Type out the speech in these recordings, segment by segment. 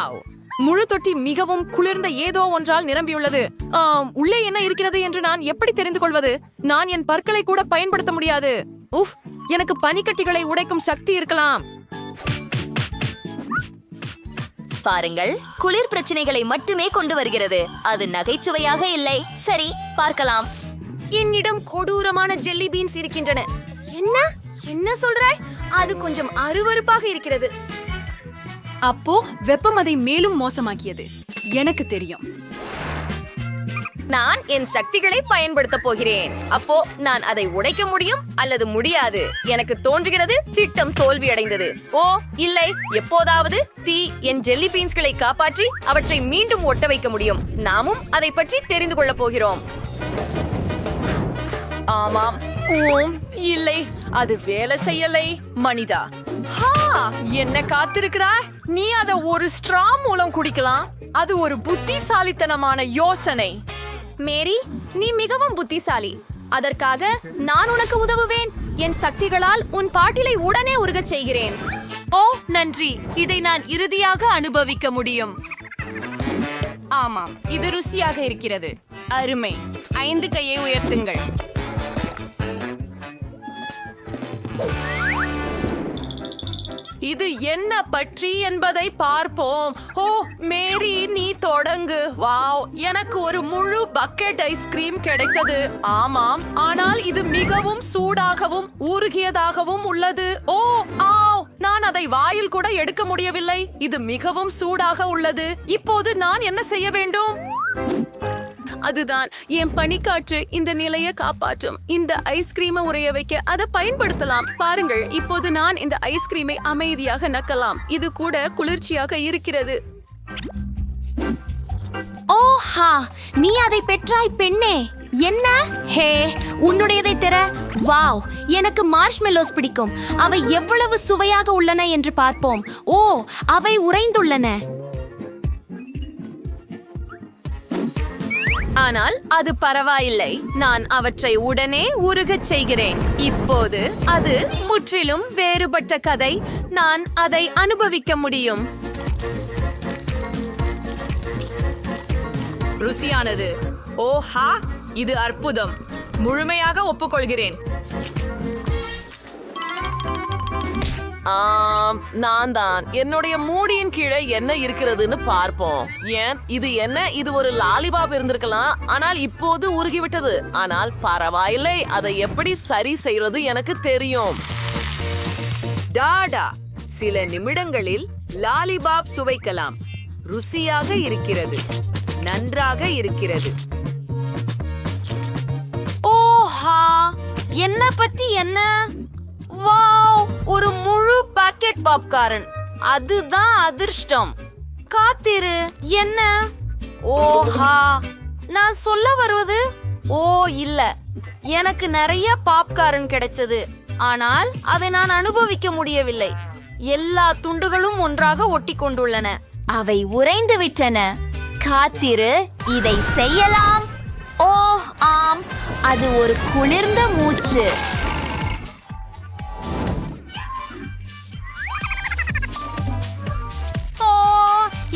Wow, முழு தொட்டி மிகவும் குளிர்ந்த ஏதோ ஒன்றால் நிரம்பியுள்ளது. உள்ளே என்ன இருக்கிறது என்று நான் எப்படி தெரிந்து கொள்வது? நான் என் பற்களை கூட பயன்படுத்த முடியாது. உஃப், எனக்கு பனிக்கட்டிகளை உடைக்கும் சக்தி இருக்கலாம். பாருங்கள், குளிர் பிரச்சனைகளை மட்டுமே கொண்டு வருகிறது. அது நகைச்சுவையாக இல்லை. சரி, பார்க்கலாம். என்னிடம் கொடூரமான ஜெல்லி பீன்ஸ் இருக்கின்றன. என்ன என்ன சொல்றாய்? அது கொஞ்சம் அருவருப்பாக இருக்கிறது. அப்போ வெப்பம் அதை மேலும் மோசமாக்கியது. எனக்கு தெரியும். நான் என் சக்திகளை பயன்படுத்த போகிறேன். அப்போ நான் அதை உடைக்க முடியும் அல்லது முடியாது. எனக்கு தோன்றுகிறது திட்டம் தோல்வியடைந்தது. ஓ இல்லை, எப்போதாவது தீ என் ஜெல்லி பீன்ஸ்களை காப்பாற்றி அவற்றை மீண்டும் ஒட்ட வைக்க முடியும். நாமும் அதை பற்றி தெரிந்து கொள்ள போகிறோம். ஆமாம். ஓம் இல்லை, அது வேலை செய்யலை. மனிதா, என்ன காத்திருக்கிறாய்? நீ அதை ஒரு ஸ்ட்ரா மூலம் குடிக்கலாம். அது ஒரு புத்திசாலித்தனமான யோசனை. மேரி, நீ மிகவும் புத்திசாலி. அதற்காக நான் உனக்கு உதவுவேன். என் சக்திகளால் உன் பாட்டிலை உடனே உருகச் செய்கிறேன். ஓ நன்றி, இதை நான் இறுதியாக அனுபவிக்க முடியும். ஆமாம், இது ருசியாக இருக்கிறது. அருமை. 5 கையை உயர்த்துங்கள். இது என்ன பற்றி என்பதை பார்ப்போம். ஓ மேரி, நீ தொடங்கு. வாவ், எனக்கு ஒரு முழு பக்கெட் ஐஸ்கிரீம் கிடைத்தது. ஆமாம், ஆனால் இது மிகவும் சூடாகவும் உருகியதாகவும் உள்ளது. ஓ ஆவ், நான் அதை வாயில் கூட எடுக்க முடியவில்லை. இது மிகவும் சூடாக உள்ளது. இப்போது நான் என்ன செய்ய வேண்டும்? அதுதான், என் பனிக்காற்று இந்த நிலையை காப்பாற்றும். இந்த ஐஸ்கிரீமை உறைய வைக்க அதை பயன்படுத்தலாம். பாருங்கள், இப்போது நான் இந்த ஐஸ்கிரீமை அமைதியாக நக்கலாம். இது கூட குளிர்ச்சியாக இருக்கிறது. ஓஹா, நீ அதை பெற்றாய் பெண்ணே. என்ன? ஹே, உன்னுடையதை தர. வாவ், எனக்கு மார்ஷ்மெல்லோஸ் பிடிக்கும். அவை எவ்வளவு சுவையாக உள்ளன என்று பார்ப்போம். ஓ, அவை உறைந்துள்ளன. ஆனால் அது பரவாயில்லை. நான் அவற்றை உடனே உருகச் செய்கிறேன். இப்போது அது முற்றிலும் வேறுபட்ட கதை. நான் அதை அனுபவிக்க முடியும். ருசியானது. ஓஹா, இது அற்புதம். முழுமையாக ஒப்புக்கொள்கிறேன். நான் தான். என்னுடைய மூடியின் கீழே என்ன இருக்கிறதுன்னு பார்ப்போம். ஏன் இது என்ன? இது ஒரு லாலிபாப் இருந்திருக்கலாம், ஆனால் இப்போது உருகிவிட்டது. ஆனால் பரவாயில்லை, அதை எப்படி சரி செய்யறது எனக்கு தெரியும். டாடா, சில நிமிடங்களில் லாலிபாப் சுவைக்கலாம். ருசியாக இருக்கிறது, நன்றாக இருக்கிறது. ஓஹா, என்ன பற்றி என்ன? வாவ், ஒரு முழு பாக்கெட் பாப்கார்ன். அதுதான் அதிர்ஷ்டம். காத்திரு, என்ன? ஓஹா, நான் சொல்ல வருவது, ஓ இல்ல, எனக்கு நிறைய பாப்கார்ன் கிடைச்சது. ஆனால் அதை நான் அனுபவிக்க முடியவில்லை. எல்லா துண்டுகளும் ஒன்றாக ஒட்டி கொண்டுள்ளன. அவை உறைந்து விட்டன. காத்திரு, இதை செய்யலாம். ஓ ஆம், அது ஒரு குளிர்ந்த மூச்சு.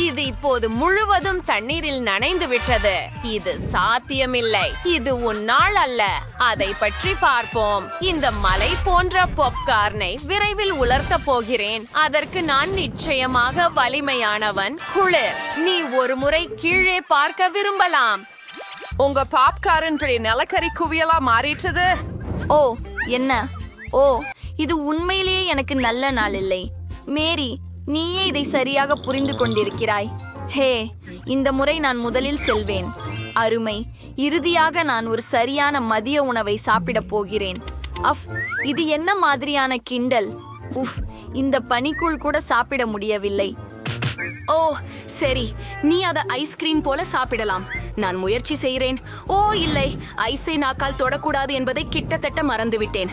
இது இப்போது முழுவதும் தண்ணீரில் நனைந்து விட்டது. இது சாத்தியமில்லை. இது உன்னால் அல்ல. அதை பற்றி பார்ப்போம். இந்த மலை போன்ற பாப்கார்னை விரைவில் உலர்த்த போகிறேன். அதற்கு நான் நிச்சயமாக வலிமையானவன். குளிர். நீ ஒரு முறை கீழே பார்க்க விரும்பலாம். உங்க பாப்கார்ன் நிலக்கரி குவியலா மாறிட்டது. ஓ என்ன? ஓ, இது உண்மையிலேயே எனக்கு நல்ல நாள் இல்லை. மேரி, நீயே இதை சரியாக புரிந்து கொண்டிருக்கிறாய். ஹே, இந்த முறை நான் முதலில் செல்வேன். அருமை, இறுதியாக நான் ஒரு சரியான மதிய உணவை சாப்பிடப் போகிறேன். அஃப், இது என்ன மாதிரியான கிண்டல்? உஃப், இந்த பனிக்குள் கூட சாப்பிட முடியவில்லை. ஓ சரி, நீ அதை ஐஸ்கிரீம் போல சாப்பிடலாம். நான் முயற்சி செய்கிறேன். ஓ இல்லை, ஐஸை நாக்கால் தொடக்கூடாது என்பதை கிட்டத்தட்ட மறந்துவிட்டேன்.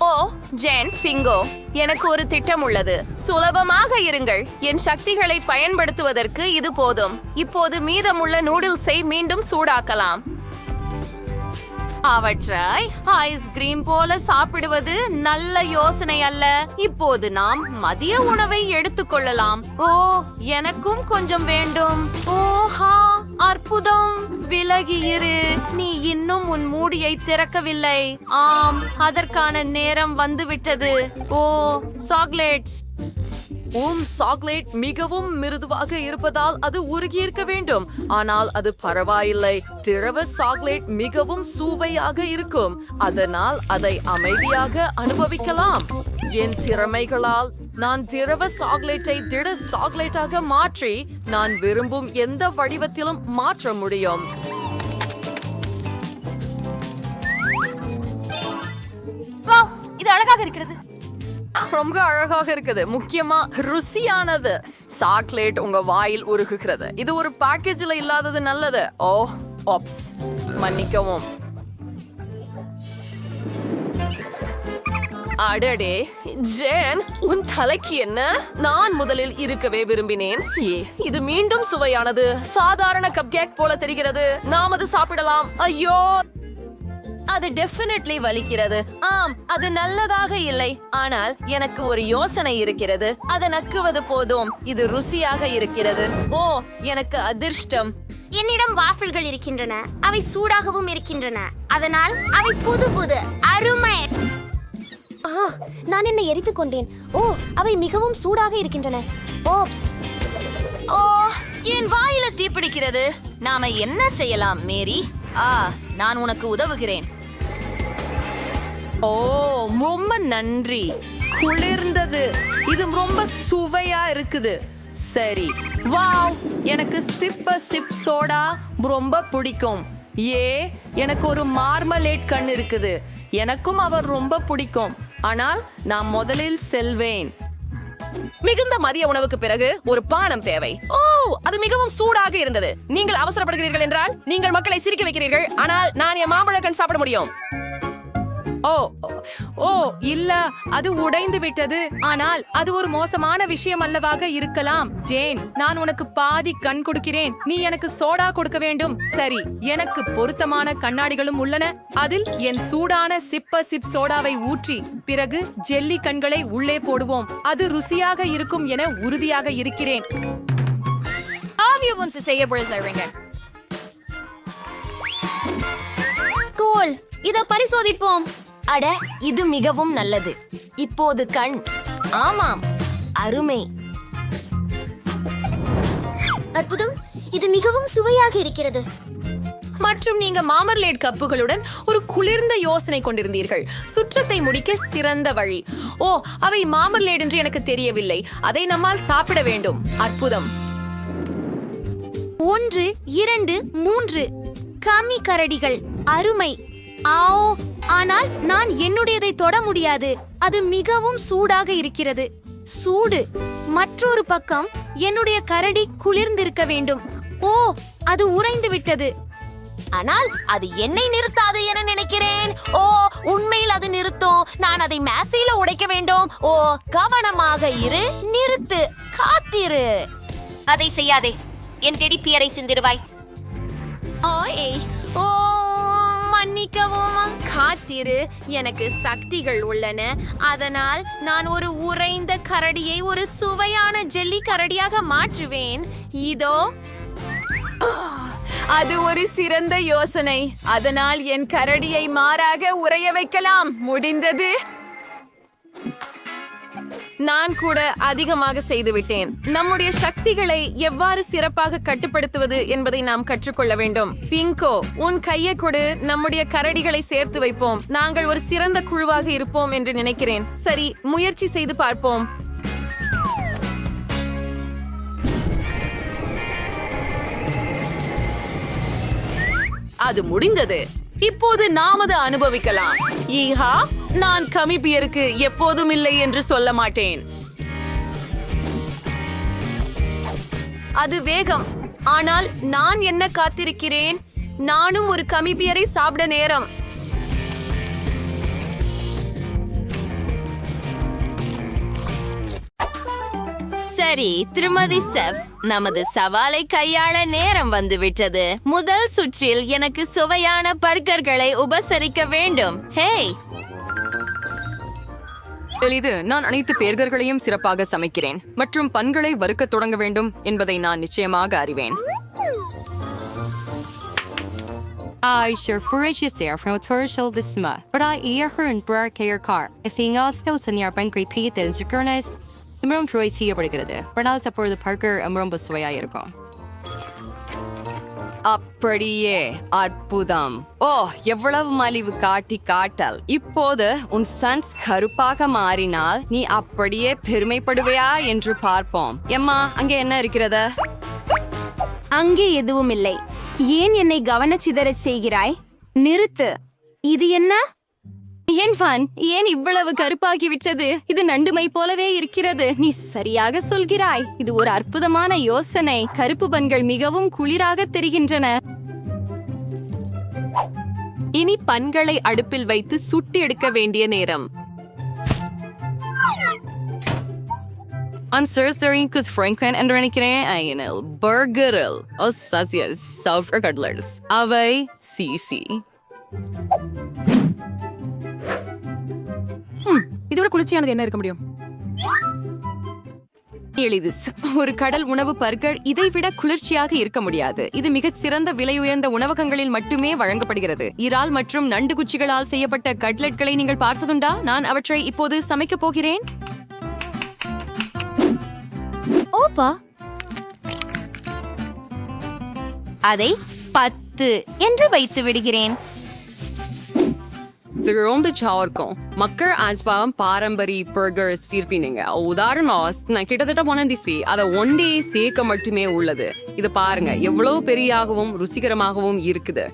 ஓ ஜென், பிங்கோ, எனக்கு ஒரு திட்டம் உள்ளது. சுலபமாக இருங்கள். என் சக்திகளை பயன்படுத்துவதற்கு இது போதும். இப்போது மீதமுள்ள நூடுல்ஸை மீண்டும் சூடாக்கலாம். அவற்றை ஐஸ்கிரீம் போல சாப்பிடுவது நல்ல யோசனை அல்ல. இப்போது நாம் மதிய உணவை எடுத்துக்கொள்ளலாம். ஓ, எனக்கும் கொஞ்சம் வேண்டும். ஓஹா, அற்புதம். விலகி இரு, நீ இன்னும் உன் மூடியை திறக்கவில்லை. ஆம், அதற்கான நேரம் வந்துவிட்டது. ஓ, சாக்லேட்ஸ். சாக்லேட் மிகவும் மிருதுவாக இருப்பதால் அது உருகி இருக்க வேண்டும். ஆனால் அது பரவாயில்லை. திரவ சாக்லேட் மிகவும் சுவையாக இருக்கும். அதனால் அதை அமைதியாக அனுபவிக்கலாம். என் திறமைகளால் நான் திரவ சாக்லேட்டை திட சாக்லேட்டாக மாற்றி நான் விரும்பும் எந்த வடிவத்திலும் மாற்ற முடியும். இது அழகாக இருக்கிறது. ரொம்ப அழகாக இருக்குது. முக்கியமா ருசியானது. சாக்லேட் உங்க வாயில் உருகுகிறது. இது ஒரு பேக்கேஜ்ல இல்லாதது நல்லது. ஓ, ஆப்ஸ், மன்னிக்கவும். அடடே, ஜேன், உன் தலைக்கு என்ன? நான் முதலில் இருக்கவே விரும்பினேன். இது மீண்டும் சுவையானது. சாதாரண கப்கேக் போல தெரிகிறது. நாம் அது சாப்பிடலாம். ஐயோ, அது டெஃபினெட்லி வலிக்கிறது. ஆம், அது நல்லதாக இல்லை. ஆனால் எனக்கு ஒரு யோசனை இருக்கிறது. அதை நக்குவது போதும். இது ருசியாக இருக்கிறது. ஓ, எனக்கு அதிர்ஷ்டம். என்னிடம் வாஃபிள்கள் இருக்கின்றன. அவை சூடாகவும் இருக்கின்றன. அதனால் அவை புது அருமை. நான் என்னை எரித்துக் கொண்டேன். ஓ, அவை மிகவும் சூடாக இருக்கின்றன. ஓப்ஸ். ஓ, என் வாயில தீப்பிடிக்கிறது. நாம என்ன செய்யலாம் மேரி? நான் உனக்கு உதவுகிறேன். ஓ, ரொம்ப நன்றி. குளிர்ந்தது. இது ரொம்ப சுவையா இருக்குது. சரி, வாவ், எனக்கு சிப் சோடா ரொம்ப பிடிக்கும். எனக்கு ஒரு மார்மலேட் கண் இருக்குது. எனக்கும் அவர் ரொம்ப பிடிக்கும். ஆனால் நான் முதலில் செல்வேன். மிகுந்த மதிய உணவுக்கு பிறகு ஒரு பானம் தேவை. ஓ, அது மிகவும் சூடாக இருந்தது. நீங்கள் அவசரப்படுகிறீர்கள் என்றால் நீங்கள் மக்களை சிரிக்க வைக்கிறீர்கள். ஆனால் நான் என் மாம்பழக்கண் சாப்பிட முடியும். ஓ இல்ல, அது உடைந்து விட்டது. ஆனால் அது ஒரு மோசமான விஷயம் அல்லவாக இருக்கலாம். ஜேன், நான் உனக்கு பாதி கண் கொடுக்கிறேன். நீ எனக்கு சோடா கொடுக்க வேண்டும். சரி, எனக்கு பொருத்தமான கண்ணாடிகளும் உள்ளன. அதில் என் சூடான சிப் சோடாவை ஊற்றி பிறகு ஜெல்லி கண்களை உள்ளே போடுவோம். அது ருசியாக இருக்கும் என உறுதியாக இருக்கிறேன். கூல், இத பரிசோதிப்போம். அட, இது மிகவும் நல்லது. இப்போது கண். ஆமாம், அருமை. அற்புதம். இது மிகவும் சுவையாக இருக்கிறது. மற்றும் நீங்க மாமர்லேட் கப்புகளுடன் ஒரு குளிர்ந்த யோசனை கொண்டிருந்தீர்கள். சுற்றத்தை முடிக்க சிறந்த வழி. ஓ, அவை மாமர்லேட் என்று எனக்கு தெரியவில்லை. அதை நம்மால் சாப்பிட வேண்டும். அற்புதம். 1, 2, 3 கம்மி கரடிகள். அருமை. ஆஓ, ஆனால் நான் என்னுடையதை தொட முடியாது. அது மிகவும் சூடாக இருக்கிறது. சூடு. மற்றொரு பக்கம் என்னுடைய கரடி குளிர்ந்திருக்க வேண்டும். ஓ, அது உறைந்து விட்டது. ஆனால் அது என்னை நிறுத்தாது என நினைக்கிறேன். ஓ, உண்மையில் அது நிறுத்தும். நான் அதை மேசையில உடைக்க வேண்டும். ஓ, கவனமாக இரு. நிறுத்து. காத்திரு. அதை செய்யாதே. என் டெடி பியரை சிந்திடுவாய். ஓ, மன்னிக்கவும். காத்திரு. எனக்கு சக்திகள் உள்ளன. அதனால் நான் ஒரு உறைந்த கரடியை ஒரு சுவையான ஜெல்லி கரடியாக மாற்றுவேன். இதோ. அது ஒரு சிறந்த யோசனை. அதனால் என் கரடியை மாறாக உறைய வைக்கலாம். முடிந்தது. நான் கூட அதிகமாக செய்துவிட்டேன். நம்முடைய சக்திகளை எவ்வாறு சிறப்பாக கட்டுப்படுத்துவது என்பதை நாம் கற்றுக்கொள்ள வேண்டும். பிங்கோ, உன் கையை கொடு. நம்முடைய கரடிகளை சேர்த்து வைப்போம். நாங்கள் ஒரு சிறந்த குழுவாக இருப்போம் என்று நினைக்கிறேன். சரி, முயற்சி செய்து பார்ப்போம். அது முடிந்தது. இப்போது நாம் அதை அனுபவிக்கலாம். ஈஹா, நான் கமிபியருக்கு எப்போதும் இல்லை என்று சொல்ல மாட்டேன். அது வேகம். ஆனால் நான் என்ன காத்திருக்கிறேன். நானும் ஒரு கமிபியரை சாப்பிட நேரம். சரி திருமதி செஃப்ஸ், நமது சவாலை கையாள நேரம் வந்துவிட்டது. முதல் சுற்றில் எனக்கு சுவையான பர்கர்களை உபசரிக்க வேண்டும். ஹேய், எளிது. நான் அனைத்து பேர்களையும் சிறப்பாக சமைக்கிறேன் மற்றும் பன்களை வறுக்க தொடங்க வேண்டும் என்பதை நான் நிச்சயமாக அறிவேன். I sure furious there from a torsion this summer, but I hear her in Burke your car. If he also send your bank repeat and synchronise, the room choice here படிக்கிறது. But now support the Parker ரொம்ப சுவையா இருக்கும். அப்படியே அற்புதம். ஓ, எவ்வளவு மலிவு காட்டல். இப்போது உன் சன்ஸ் கருப்பாக மாறினால் நீ அப்படியே பெருமைப்படுவையா என்று பார்ப்போம். எம்மா, அங்கே என்ன இருக்கிறது? அங்கே எதுவும் இல்லை. ஏன் என்னை கவனச்சிதறச் செய்கிறாய்? நிறுத்து. இது என்ன? என் ஃபன் ஏன் இவ்வளவு கருப்பாகி விட்டது? இது நண்டுமை போலவே இருக்கிறது. நீ சரியாக சொல்கிறாய். இது ஒரு அற்புதமான யோசனை. கருப்பு பன்கள் மிகவும் குளிராக தெரிகின்றன. இனி பன்களை அடுப்பில் வைத்து சுட்டி எடுக்க வேண்டிய நேரம். Answers Franklin என்று நினைக்கிறேன். பர்கரில் கட்லர்ஸ் அவை சிசி. இதோட குளிர்ச்சியானது என்ன இருக்க முடியும்? எளிது. ஒரு கடல் உணவு பர்கர் இதைவிட குளிர்ச்சியாக இருக்க முடியாது. இது மிகச் சிறந்த விலை உயர்ந்த உணவகங்களில் மட்டுமே வழங்கப்படுகிறது. இறால் மற்றும் நண்டு குச்சிகளால் செய்யப்பட்ட கட்லெட்களை நீங்கள் பார்த்ததுண்டா? நான் அவற்றை இப்போது சமைக்கப் போகிறேன். ஓப்பா, அதை 10 என்று வைத்து விடுகிறேன். ரொம்ப சாவர்க்கும் மக்கள் ஆஸ்வாம் பாரம்பரிய பர்கர்ஸ் விரும்பினீங்க. உதாரணமாக நான் கிட்டத்தட்ட போன திஸ்வி அதை ஒன்றே சேர்க்க மட்டுமே உள்ளது. இது பாருங்க எவ்வளவு பெரியாகவும் ருசிகரமாகவும் இருக்குது.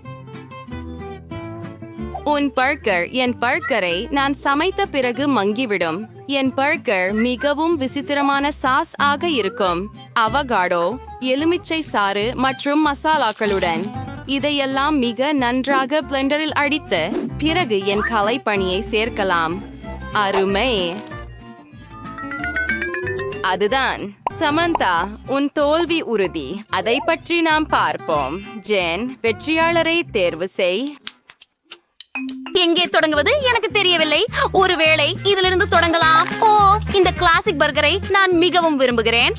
உன் பர்கர் என் பர்கரை நான் சமைத்த பிறகு மங்கிவிடும். என் பர்கர் மிகவும் விசித்திரமான சாஸ் ஆக இருக்கும். அவகாடோ, எலுமிச்சை சாறு மற்றும் மசாலாக்களுடன் இதையெல்லாம் மிக நன்றாக பிளெண்டரில் அடித்து பிறகு என் கலைப்பணியை சேர்க்கலாம். அருமை. அதுதான் சமந்தா, உன் தோல்வி உறுதி. அதை பற்றி நாம் பார்ப்போம். ஜென், வெற்றியாளரை தேர்வு செய். எங்கே தொடங்குவது எனக்கு தெரியவில்லை. ஒருவேளை இதிலிருந்து தொடங்கலாம். ஓ, இந்த கிளாசிக் பர்கரை நான் மிகவும் விரும்புகிறேன்.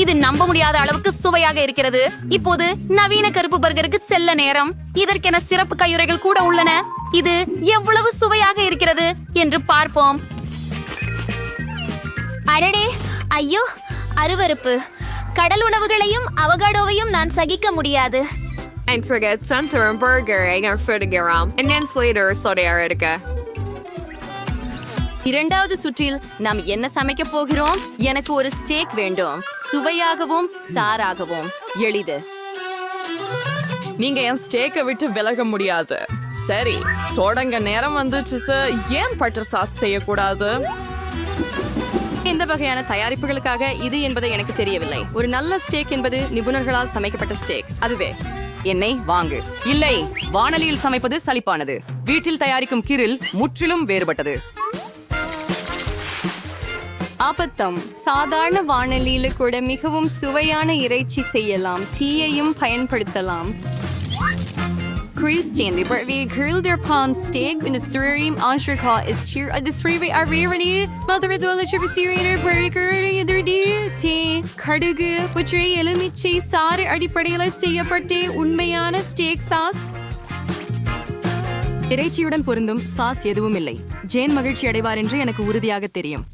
இது நம்ப முடியாத அளவுக்கு சுவையாக இருக்கிறது. இப்போது நவீன கருப்பு பர்கருக்கு செல்ல நேரம். இதற்கென சிறப்பு கையுறைகள் கூட உள்ளன. இது எவ்வளவு சுவையாக இருக்கிறது என்று பார்ப்போம். அடடே, ஐயோ, அருவருப்பு. கடல் உணவுகளையும் அவகாடோவையும் நான் சகிக்க முடியாது. இரண்டாவது சுற்றில் நாம் என்ன சமைக்க போகிறோம்? எனக்கு ஒரு ஸ்டேக் வேண்டும். சுவையாகவும் சாராகவும். எளிது. நீங்க என் ஸ்டேக்கை விட்டு விலக முடியாது. சரி, தொடங்க நேரம் வந்துச்சு. ஏன் பட்டர் சாஸ் செய்யக்கூடாது? எந்த வகையான தயாரிப்புகளுக்காக இது என்பதை எனக்கு தெரியவில்லை. ஒரு நல்ல ஸ்டேக் என்பது நிபுணர்களால் சமைக்கப்பட்ட ஸ்டேக். அதுவே. எண்ணெய் வாங்கு. இல்லை, வாணலியில் சமைப்பது சலிப்பானது. வீட்டில் தயாரிக்கும் கிரில் முற்றிலும் வேறுபட்டது. ஆபத்தம். சாதாரண வாணலியில கூட மிகவும் சுவையான இறைச்சி செய்யலாம். தீயையும் பயன்படுத்தலாம். Christian, we grilled their pawn steak in the stream on Chicago is cheer at the street are really mother dola chivicerator burger either tea கடுகு பற்றி எலுமிச்சை சாறு அடிப்படையில் செய்யப்பட்ட உண்மையான ஸ்டேக் சாஸ். இறைச்சியுடன் பொருந்தும் சாஸ் எதுவும் இல்லை. ஜேன் மகிழ்ச்சி அடைவார் என்று எனக்கு உறுதியாக தெரியும்.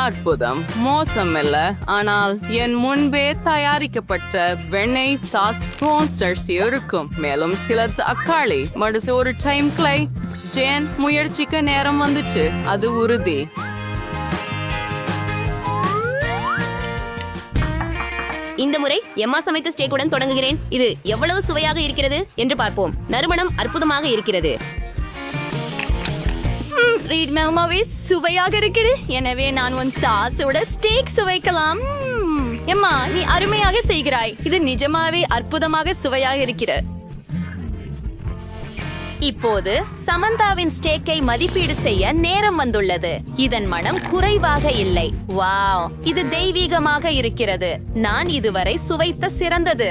அற்புதம். மோசம் இல்ல. ஆனால் என் முன்பே தயாரிக்கப்பட்ட வெண்ணெய் சாஸ் ரோஸ்டர்ஸ் இருக்கும். மேலும் சில தக்காளி மடிச ஒரு டைம் கிளை. ஜேன், முயற்சிக்க நேரம் வந்துச்சு. அது உறுதி. இந்த முறை எம்மா சமைத்த ஸ்டேக்குடன் தொடங்குகிறேன். இது எவ்வளவு சுவையாக இருக்கிறது என்று பார்ப்போம். நறுமணம் அற்புதமாக இருக்கிறது. சுவையாக இருக்கிறது. எனவே நான் உன் சாஸோட ஸ்டேக் சுவைக்கலாம். எம்மா, நீ அருமையாக செய்கிறாய். இது நிஜமாவே அற்புதமாக சுவையாக இருக்கிறது. இப்போது சமந்தாவின் ஸ்டேக்கை மதிப்பீடு செய்ய நேரம் வந்துள்ளது. இதன் மனம் குறைவாக இல்லை. வாவ், இது தெய்வீகமாக இருக்கிறது. நான் இதுவரை சுவைத்த சிறந்தது.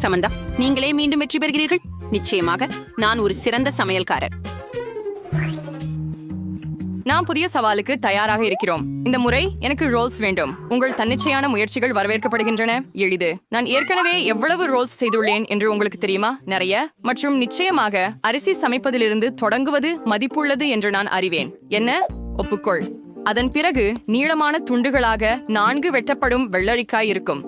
சமந்தா, நீங்களே மீண்டும் வெற்றி பெறுகிறீர்கள். நிச்சயமாக நான் ஒரு சிறந்த சமையல்காரர். நாம் புதிய சவாலுக்கு தயாராக இருக்கிறோம். இந்த முறை எனக்கு ரோல்ஸ் வேண்டும். உங்கள் தன்னிச்சையான முயற்சிகள் வரவேற்கப்படுகின்றன. எளிது. நான் ஏற்கனவே எவ்வளவு ரோல்ஸ் செய்துள்ளேன் என்று உங்களுக்கு தெரியுமா? நிறைய. மற்றும் நிச்சயமாக அரிசி சமைப்பதிலிருந்து தொடங்குவது மதிப்புள்ளது என்று நான் அறிவேன். என்ன? ஒப்புக்கொள். அதன் பிறகு நீளமான துண்டுகளாக 4 வெட்டப்படும் வெள்ளரிக்காய் இருக்கும்.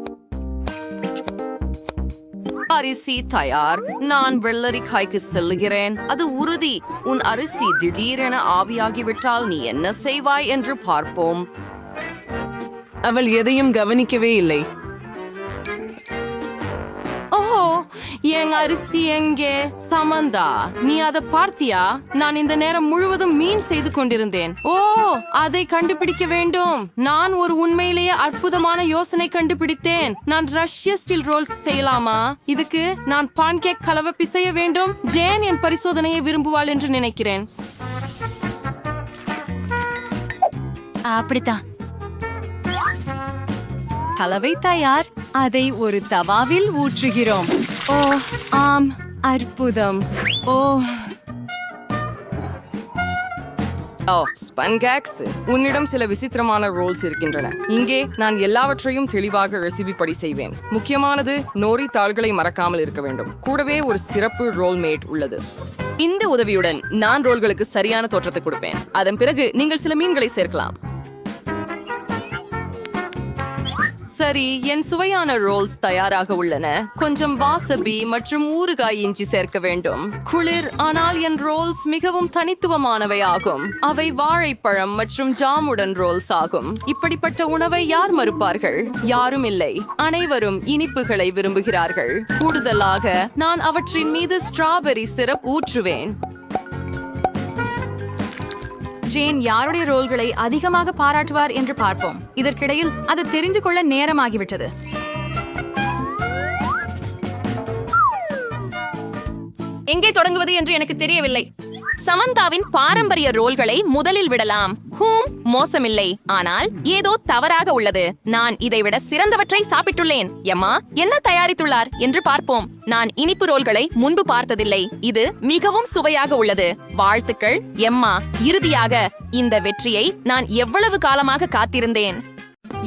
அரிசி தயார். நான் வெள்ளரிக்காய்க்கு செல்லுகிறேன். அது உறுதி. உன் அரிசி திடீரென ஆவியாகிவிட்டால் நீ என்ன செய்வாய் என்று பார்ப்போம். அவள் எதையும் கவனிக்கவே இல்லை. ஓஹோ, என் அரிசி எங்கே? சமந்தா, நீ அதை பார்த்தியா? நான் இந்த நேரம் முழுவதும் மீன் செய்து கொண்டிருந்தேன். ஓ, அதை கண்டுபிடிக்க வேண்டும். நான் ஒரு உண்மையிலேயே அற்புதமான யோசனை கண்டுபிடித்தேன். நான் ரஷ்ய ஸ்டில் ரோல்ஸ் செய்யலாமா? இதுக்கு நான் பான்கேக் கலவை பிசைய வேண்டும். ஜேன் என் பரிசோதனையை விரும்புவாள் என்று நினைக்கிறேன். அப்படித்தான். கலவை தயார். அதை ஒரு தவாவில் ஊற்றுகிறோம். ஓ ஆம், அற்புதம். ஓ ஸ்பன்கேக்ஸ், உன்னிடம் சில விசித்திரமான ரோல்ஸ் இருக்கின்றன. இங்கே நான் எல்லாவற்றையும் தெளிவாக ரெசிபி படி செய்வேன். முக்கியமானது நோரி தாள்களை மறக்காமல் இருக்க வேண்டும். கூடவே ஒரு சிறப்பு ரோல் மேட் உள்ளது. இந்த உதவியுடன் நான் ரோல்களுக்கு சரியான தோற்றத்தை கொடுப்பேன். அதன் பிறகு நீங்கள் சில மீன்களை சேர்க்கலாம். சரி, என் சுவையான ரோல்ஸ் தயாராக உள்ளன. கொஞ்சம் வாசபி மற்றும் ஊறுகாய் இஞ்சி சேர்க்க வேண்டும். குளிர், ஆனால் என் ரோல்ஸ் மிகவும் தனித்துவமானவை ஆகும். அவை வாழைப்பழம் மற்றும் ஜாமுடன் ரோல்ஸ் ஆகும். இப்படிப்பட்ட உணவை யார் மறுப்பார்கள்? யாரும் இல்லை. அனைவரும் இனிப்புகளை விரும்புகிறார்கள். கூடுதலாக நான் அவற்றின் மீது ஸ்ட்ராபெரி சிரப் ஊற்றுவேன். ஜேன் யாருடைய ரோல்களை அதிகமாக பாராட்டுவார் என்று பார்ப்போம். இதற்கிடையில் அதை தெரிந்து கொள்ள நேரமாகிவிட்டது. எங்கே தொடங்குவது என்று எனக்கு தெரியவில்லை. சமந்தாவின் பாரம்பரிய ரோல்களை முதலில் விடலாம். மோசமில்லை, ஆனால் ஏதோ தவறாக உள்ளது. நான் இதைவிட சிறந்தவற்றை சாப்பிட்டுள்ளேன். எம்மா என்ன தயாரித்துள்ளார் என்று பார்ப்போம். நான் இனிப்பு ரோல்களை முன்பு பார்த்ததில்லை. இது மிகவும் சுவையாக உள்ளது. வாழ்த்துக்கள் எம்மா. இறுதியாக இந்த வெற்றியை நான் எவ்வளவு காலமாக காத்திருந்தேன்.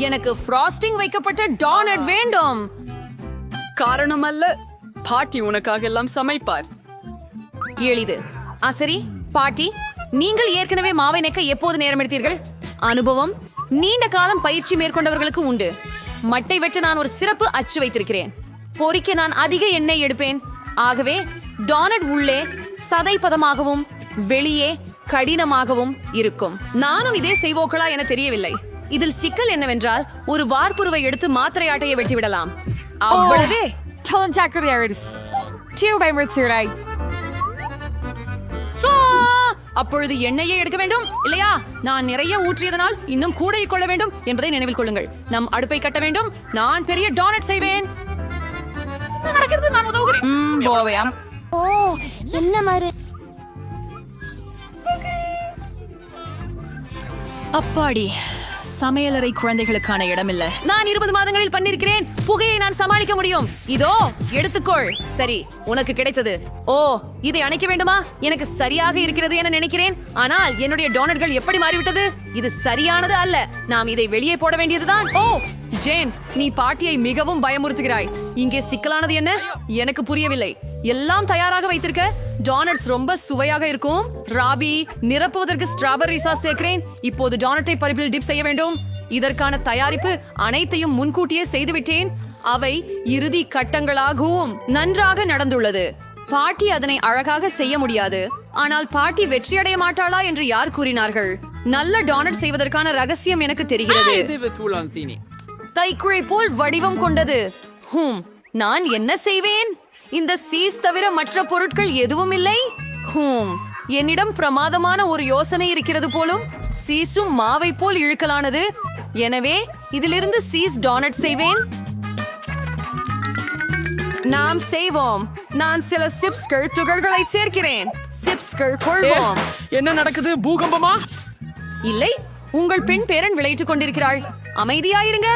எனக்கு ஃப்ராஸ்டிங் வைக்கப்பட்ட டோனட் வேண்டும். காரணம் அல்ல, பாட்டி உனக்காக எல்லாம் சமைப்பார். எளிது. சரி பாட்டி, நீங்கள் ஏற்கனவே மாவை நெக்க எப்போது நேரம் எடுத்தீர்கள்? அனுபவம் நீண்ட காலம் பயிற்சி மேற்கொண்டவர்களுக்கு உண்டு. மட்டை வெட்ட நான் ஒரு சிறப்பு அச்சு வைத்திருக்கிறேன். பொரிக்க நான் அதிக எண்ணெய் எடுப்பேன். ஆகவே டோனட் உள்ளே சதை பதமாகவும் வெளியே கடினமாகவும் இருக்கும். நானும் இதே செய்வோக்களா என தெரியவில்லை. இதில் சிக்கல் என்னவென்றால் ஒரு வார்ப்புருவை எடுத்து மாத்திரை ஆட்டையை வெட்டி விடலாம். அவ்வளவே. அப்பொழுது எண்ணெயை எடுக்க வேண்டும் இல்லையா? நான் நிறைய ஊற்றியதனால் இன்னும் கூடையை கொள்ள வேண்டும் என்பதை நினைவில் கொள்ளுங்கள். நம் அடுப்பை கட்ட வேண்டும். நான் பெரிய டோனட் செய்வேன். ஓ, என்ன மறு அப்பாடி, சமையலறை குழந்தைகளுக்கான இடமில்லை. நான் 20 மாதங்களில் பண்ணிருக்கிறேன். புகையை நான் சமாளிக்க முடியும். இதோ எடுத்துக்கொள். சரி, உனக்கு கிடைத்தது. ஓ, இதை அணைக்க வேண்டுமா? எனக்கு சரியாக இருக்கிறது என நினைக்கிறேன். ஆனால் என்னுடைய டோனட்கள் எப்படி மாறிவிட்டது? இது சரியானது அல்ல. நாம் இதை வெளியே போட வேண்டியதுதான். ஓ ஜேன், நீ பாட்டியை மிகவும் பயமுறுத்துகிறாய். இங்கே சிக்கலானது என்ன? எனக்கு புரியவில்லை. எல்லாம் தயாராக வைத்திருக்க. டோனட்ஸ் ரொம்ப சுவையாக இருக்கும். ராபி, நிரப்புவதற்கு ஸ்ட்ராபெர்ரி சாஸ் சேர்க்கிறேன். இப்போது டோனட்டை பருப்பில் டிப் செய்ய வேண்டும். இதற்கான தயாரிப்பு அனைத்தையும் முன்கூட்டியே செய்துவிட்டேன். அவை இறுதி கட்டங்களாகவும் நன்றாக நடந்துள்ளது. பாட்டி அதனை அழகாக செய்ய முடியாது. ஆனால் பாட்டி வெற்றியடைய மாட்டாளா என்று யார் கூறினார்கள்? நல்ல டோனட் செய்வதற்கான ரகசியம் எனக்கு தெரிகிறது. கைக்குழை போல் வடிவம் கொண்டது. நான் என்ன செய்வேன்? இந்த சீஸ் தவிர மற்ற பொருட்கள் எதுவும் இல்லை. என்னிடம் பிரமாதமான ஒரு யோசனை இருக்கிறது போலும். சீஸும் மாவை போல் இழுக்கலானது. எனவே இதிலிருந்து சீஸ் டோனட் செய்வேன். நாம் செய்வோம். நான் சில சிப்ஸ்கள் துகள்களை சேர்க்கிறேன். சிப்ஸ்கள் கொள்வோம். என்ன நடக்குது? பூகம்பமா? இல்லை, உங்கள் பெண் பேரன் விளையாட்டுக் கொண்டிருக்கிறாள். அமைதியாயிருங்க.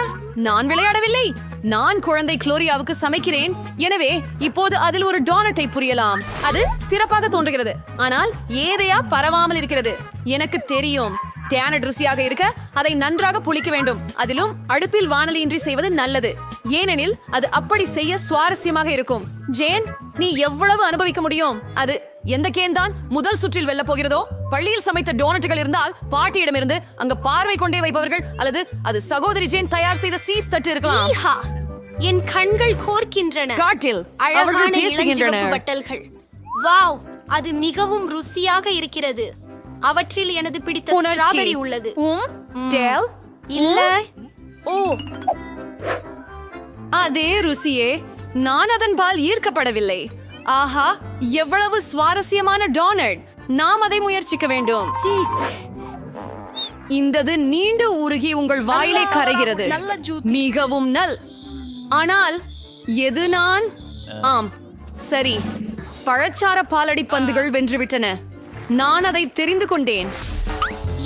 நான் விளையாடவில்லை. நான் குழந்தை குளோரியாவுக்கு சமைக்கிறேன். எனவே இப்போது அதில் ஒரு டோனட்டை புரியலாம். அது சிறப்பாக தோன்றுகிறது, ஆனால் ஏதையா பரவாமல் இருக்கிறது. எனக்கு தெரியும், டேனட் ருசியாக இருக்க அதை நன்றாக புளிக்க வேண்டும். அதிலும் அடுப்பில் வாணலியின்றி செய்வது நல்லது, ஏனெனில் அது அப்படி செய்ய சுவாரஸ்யமாக இருக்கும். ஜேன், நீ எவ்வளவு அனுபவிக்க முடியும்? அது எந்த கேன் தான் முதல் சுற்றில் வெல்ல போகிறதோ? பள்ளியில் சமைத்த டோனட்டுகள் இருந்தால் பாட்டியிடமிருந்து அங்க பார்வை கொண்டே வைப்பவர்கள், அல்லது அது சகோதரி ஜேன் தயார் செய்த சீஸ் தட்டு இருக்கலாம். ஈஹா! என் கண்கள் கோர்க்கின்றன. காட்டில் அழகான அவர்கள் பேசுகின்றனர். இளஞ்சிவப்பு வட்டல்கள். வாவ், அது மிகவும் ருசியாக இருக்கிறது. அவற்றில் எனது பிடித்த உணர்ச்சி. ஸ்ட்ராபெரி உள்ளது. டேல், இல்ல. ஓ, அதே ருசியே. நான் அதன் பால் ஈர்க்கப்படவில்லை. ஆஹா, எவ்வளவு சுவாரஸ்யமான டோனட். நாம் அதை முயற்சிக்க வேண்டும். இந்தது நீண்டு உருகி உங்கள் வாயிலை கரைகிறது. நல்ல ஜூஸ். மிகவும் ஆனால் எது நான்? ஆம், சரி, பழச்சார பாலடி பந்துகள் வென்றுவிட்டன. நான் அதை தெரிந்து கொண்டேன்.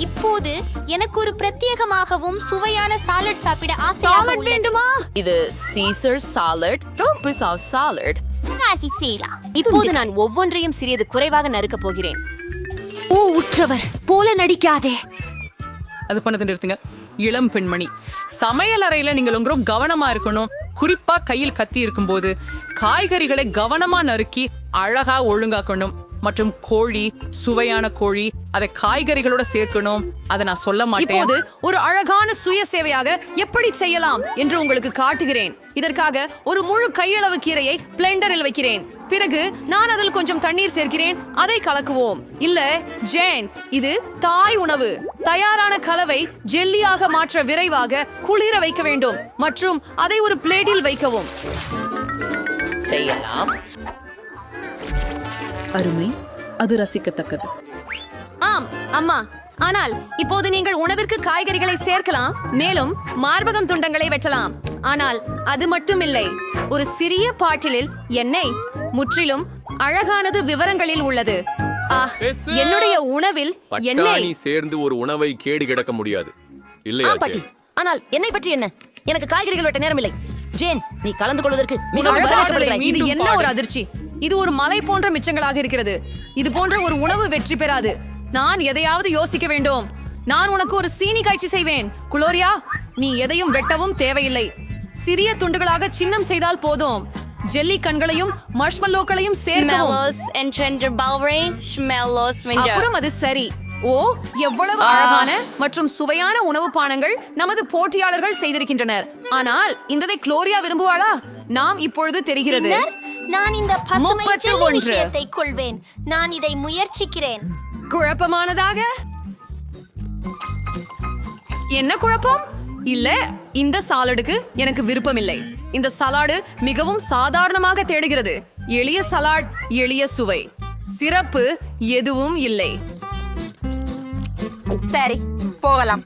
இப்போது எனக்கு ஒரு பிரத்யேகமாகவும் சுவையான சாலட் சாப்பிட ஆசையாக சாலட் உள்ளது. வேண்டுமா? இது சீசர் சாலட், ரோம்புசா சாலட். இப்போது நான் ஒவ்வொன்றையும் சிறிது குறைவாக நறுக்கப் போகிறேன். ஓ, உற்றவர் போல நடிக்காதே. அது பண்ணது நிறுத்துங்க. இளம் பெண்மணி, சமையல் அறையில நீங்கள் ரொம்ப கவனமா இருக்கணும். குறிப்பா கையில் கத்தி இருக்கும்போது காய்கறிகளை கவனமா நறுக்கி அழகா ஒழுங்காக்கணும். மற்றும் கோழி, சுவையான கோழி, அதை காய்கறிகளோட சேர்க்கணும். அதை நான் சொல்ல மாட்டேன். இப்போது ஒரு அழகான சுய சேவையாக எப்படி செய்யலாம் என்று உங்களுக்கு காட்டுகிறேன். இதற்காக ஒரு முழு கையளவு கீரையை பிளெண்டரில் வைக்கிறேன். பிறகு நான் அதில் கொஞ்சம் தண்ணீர் சேர்க்கிறேன். அதை கலக்குவோம். இல்ல ஜேன், இது தாய் உணவு. தயாரான கலவை ஜெல்லியாக மாற்ற விரைவாக குளிர வைக்க வேண்டும் மற்றும் அதை ஒரு பிளேட்டில் வைக்கவும். செய்யலாம். அருமை, அது ரசிக்கத்தக்கது. ஆம் அம்மா, ஆனால் இப்போது நீங்கள் உணவிற்கு காய்கறிகளை சேர்க்கலாம், மேலும் மார்பகம் துண்டங்களை வெட்டலாம். ஆனால் அது மட்டுமில்லை, ஒரு சிறிய பாட்டிலில் எண்ணெய் முற்றிலும் அழகானது விவரங்களில் உள்ளது. என்னுடைய உணவில் எண்ணெய் பட்டாணி சேர்ந்து ஒரு உணவை கேடு கிடக்க முடியாது இல்லையா? பாட்டி, ஆனால் என்னை பற்றி என்ன? எனக்கு காய்கறிகள் வெட்ட நேரமில்லை. ஜேன், நீ கலந்து கொள்வதற்கு இது மிகவும் அழகானது. வரவேற்கப்படுகிறாய். இது என்ன ஒரு அதிர்ச்சி! இது ஒரு மலை போன்ற மிச்சங்களாக இருக்கிறது. இது போன்ற ஒரு உணவு வெற்றி பெறாது. நான் எதையாவது யோசிக்க வேண்டும். நான் உனக்கு ஒரு சீனி காய்ச்சி செய்வேன். குளோரியா, நீ எதையும் வெட்டவும் தேவையில்லை. சிறிய துண்டுகளாக சின்னம் செய்தால் போதும். ஜெல்லி கண்களையும் மஷ்மல்லோக்களையும் சேர்க்கவும். அப்புறம் அது சரி. ஓ, எவ்வளவு அழகான மற்றும் சுவையான உணவு பானங்கள் நமது போட்டியாளர்கள் செய்திருக்கின்றனர். ஆனால் இந்ததை குளோரியா விரும்புவாளா? நாம் இப்பொழுது தெரிகிறது. பின்னர் நான் இந்த பசுமை 31. ஜெல்லி விஷயத்தை கொள்வேன். நான் இதை முயற்சிக்கிறேன். குழப்பமானதாக? என்ன குழப்பம்? இல்ல, இந்த சாலடுக்கு எனக்கு விருப்பமில்லை. இந்த சலாடு மிகவும் சாதாரணமாக தேடுகிறது. எளிய சலாட், எளிய சுவை, சிறப்பு எதுவும் இல்லை. சரி, போகலாம்.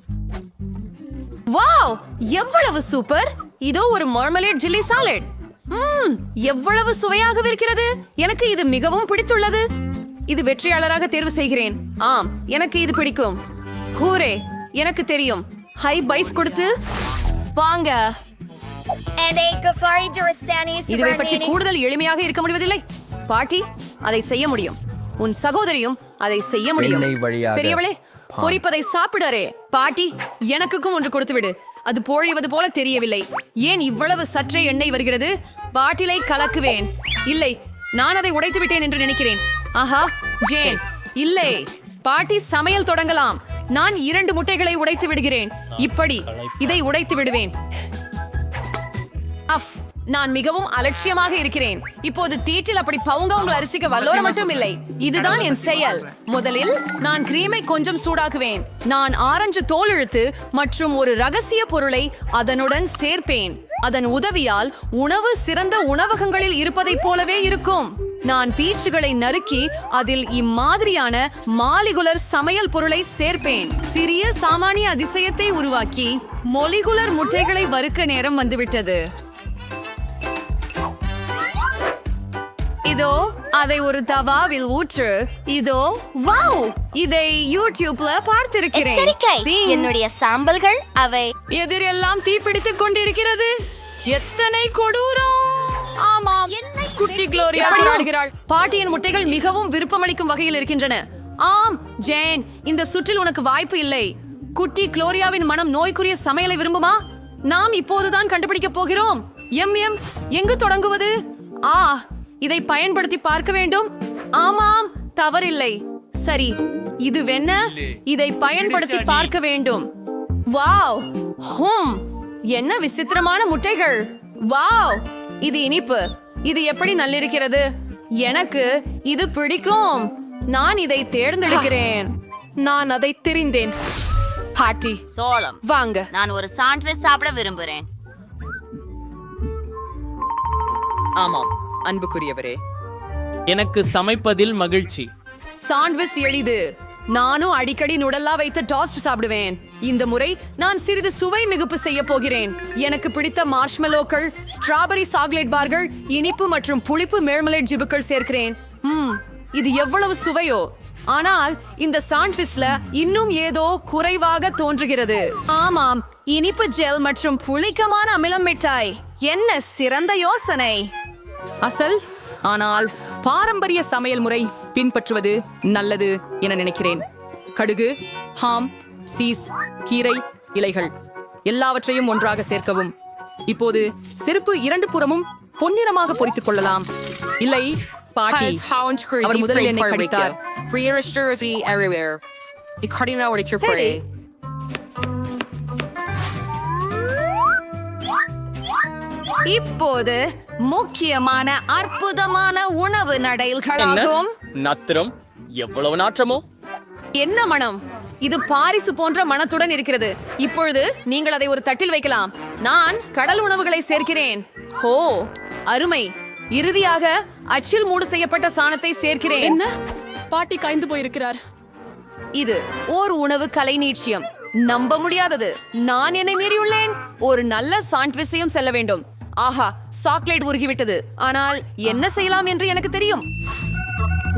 வாவ், எவ்வளவு சூப்பர்! இதோ ஒரு மார்மலேட் ஜில்லி சாலட். எவ்வளவு சுவையாக இருக்கிறது! எனக்கு இது மிகவும் பிடித்துள்ளது. இது வெற்றியாளராக தேர்வு செய்கிறேன். ஆம், எனக்கு இது பிடிக்கும். ஹூரே, எனக்கு தெரியும். ஹை பைஃப் கொடுத்து வாங்க. இதுவை பற்றி கூடுதல் எளிமையாக இருக்க முடிவதில்லை. பாட்டி, அதை செய்ய முடியும். உன் சகோதரியும் அதை செய்ய முடியும். எண்ணெய் வழியாக பெரியவளே, பொரிப்பதை சாப்பிடாரே. பாட்டி, எனக்கும் ஒன்று கொடுத்து விடு. அது பொழிவது போல தெரியவில்லை. ஏன் இவ்வளவு சற்றே எண்ணெய் வருகிறது? பாட்டிலை கலக்குவேன். இல்லை, நான் அதை உடைத்து விட்டேன் என்று நினைக்கிறேன். ஆஹா, ஜேன், இல்லை. பாட்டி சமையல் தொடங்கலாம். நான் 2 முட்டைகளை உடைத்து விடுகிறேன். இப்படி இதை உடைத்து விடுவேன். அஃப், நான் மிகவும் அலட்சியமாக இருக்கிறேன். இப்போது தீட்டில் அப்படி பவுங்க உங்கள் அரிசிக்கு வல்லோர மட்டும் இல்லை. இதுதான் என் செயல். முதலில் நான் கிரீமை கொஞ்சம் சூடாக்குவேன். நான் ஆரஞ்சு தோல் இழுத்து மற்றும் ஒரு ரகசிய பொருளை அதனுடன் சேர்ப்பேன். அதன் உதவியால் உணவு சிறந்த உணவகங்களில் இருப்பதைப் போலவே இருக்கும். நான் பீச்சுகளை நறுக்கி அதில் இம்மாதிரியான மாலிகுலர் சமையல் பொருளை சேர்ப்பேன். சிறிய சாமானிய அதிசயத்தை உருவாக்கி மொலிகுலர் முட்டைகளை வறுக்க நேரம் வந்துவிட்டது. இதோ அதை ஒரு தவாவில் ஊற்று. இதோ வாவ், இதை யூடியூப்ல பார்த்திருக்கிறேன். எச்சரிக்கை, See? என்னுடைய சாம்பல்கள் அவை. எதிரெல்லாம் தீப்பிடித்துக் கொண்டிருக்கிறது. எத்தனை கொடூரம்! ஆமாம், குட்டி குளோரியா போராடுகிறாள். பாட்டியின் முட்டைகள் மிகவும் விருப்பமளிக்கும் வகையில் இருக்கின்றன. ஆம் ஜேன், இந்த சுற்றில் உனக்கு வாய்ப்பு இல்லை. குட்டி குளோரியாவின் மனம் நோய்க்குரிய சமையலை விரும்புமா? நாம் இப்போதுதான் கண்டுபிடிக்கப் போகிறோம். எங்கு தொடங்குவது? இதை பயன்படுத்தி பார்க்க வேண்டும். ஆமாம், தவறில்லை. சரி, இது வெண்ண. இதை பயன்படுத்தி பார்க்க வேண்டும். வாவ், என்ன விசித்திரமான முட்டைகள். வாவ், இது இனிப்பு. இது எப்படி நல்லிருக்கிறது. எனக்கு இது பிடிக்கும். நான் இதை தேர்ந்தெடுக்கிறேன். நான் அதை தெரிந்தேன். பாட்டி சோளம். வாங்க. நான் ஒரு சாண்ட்விச் சாப்பிட விரும்புகிறேன். ஆமாம், அன்புக்குரியவரே. எனக்கு சமைப்பதில் மகிழ்ச்சி. சாண்ட்விச் எளிது. நானும் அடிக்கடி நுடல்லா வைத்து டாஸ்ட் சாப்பிடுவேன். இந்த முறை நான் சிறிது சுவை மிகுப்பு செய்ய போகிறேன். எனக்கு பிடித்த மார்ஷ்மெலோக்கள், ஸ்ட்ராபெரி சாக்லேட் பார்கள், இனிப்பு மற்றும் புளிப்பு மேர்மலேட் ஜிபுக்கள் சேர்க்கிறேன். இது எவ்வளவு சுவையோ! ஆனால் இந்த சாண்ட்விச்ல இன்னும் ஏதோ குறைவாக தோன்றுகிறது. ஆமாம், இனிப்பு ஜெல் மற்றும் புளிக்கமான அமிலம் மிட்டாய். என்ன சிறந்த யோசனை! ஆனால் பாரம்பரிய சமையல் முறை பின்பற்றுவது நல்லது என நினைக்கிறேன். கடுகு, ஹாம், சீஸ், கீரை, இலைகள் எல்லாவற்றையும் ஒன்றாக சேர்க்கவும். இப்போது செருப்பு இரண்டு புறமும் பொன்னிறமாக பொரித்துக் கொள்ளலாம். இல்லை, பாட்டி அவர் முதலில் என்னை கடித்தார். சரி. இப்போது முக்கியமான அற்புதமான உணவு நடைல்களாகும். நத்திரம் எவ்வளவு நாற்றமோ! என்ன மனம்! இது பாரிசு போன்ற மனத்துடன் இருக்கிறது. இப்பொழுது நீங்கள் அதை ஒரு தட்டில் வைக்கலாம். நான் கடல் உணவுகளை சேர்க்கிறேன். ஹோ, அருமை! இறுதியாக அச்சில் மூடு செய்யப்பட்ட சாணத்தை சேர்க்கிறேன். என்ன? பாட்டி காய்ந்து போயிருக்கிறார். இது ஓர் உணவு கலை நீட்சியம். நம்ப முடியாதது. நான் என்னை மீறியுள்ளேன். ஒரு நல்ல சாண்ட்விச்சையும் செல்ல வேண்டும். ஆஹா, சாக்லேட் உருகிவிட்டது. ஆனால் என்ன செய்யலாம் என்று எனக்கு தெரியும்.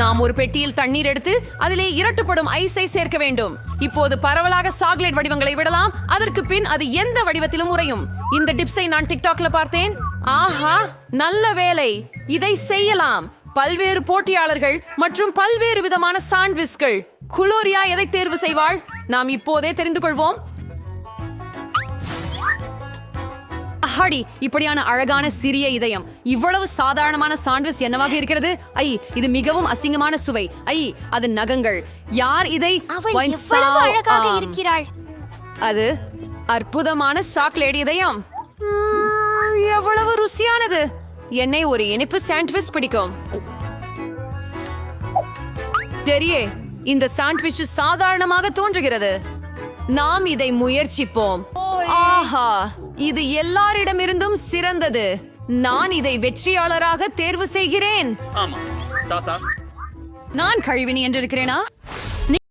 நாம் ஒரு பெட்டியில் தண்ணீர் எடுத்து அதிலே இரட்டுப்படும் ஐஸை சேர்க்க வேண்டும். இப்போது பரவலாக சாக்லேட் வடிவங்களை விடலாம். அதற்கு பின் அது எந்த வடிவத்திலும் உறையும். இந்த டிப்ஸை நான் டிக்டாக்ல பார்த்தேன். ஆஹா, நல்ல வேலை. இதை செய்யலாம். பல்வேறு போட்டியாளர்கள் மற்றும் பல்வேறு விதமான சாண்ட்விச்கள். குளோரியா எதை தேர்வு செய்வாள்? நாம் இப்போதே தெரிந்து கொள்வோம். அஹாடி, இப்படியான அழகான சிறிய இதயம். இவ்வளவு சாதாரணமான சாண்ட்விச் என்னவாக இருக்கிறது? இது மிகவும் அசிங்கமான சுவை. அது நகங்கள். யார் இதை? அழகாக இருக்கிறாள். அது அற்புதமான சாக்லேட் இதயம். எவ்வளவு ருசியானது. என்னை ஒரு இனிப்பு சாண்ட்விச் பிடிக்கும். தெரியே, இந்த சாண்ட்விச் சாதாரணமாக தோன்றுகிறது. நாம் இதை முயற்சிப்போம். ஆஹா, இது எல்லாரிடமிருந்தும் சிறந்தது. நான் இதை வெற்றியாளராக தேர்வு செய்கிறேன். ஆமா தாத்தா, நான் கழிவினி என்றிருக்கிறேனா?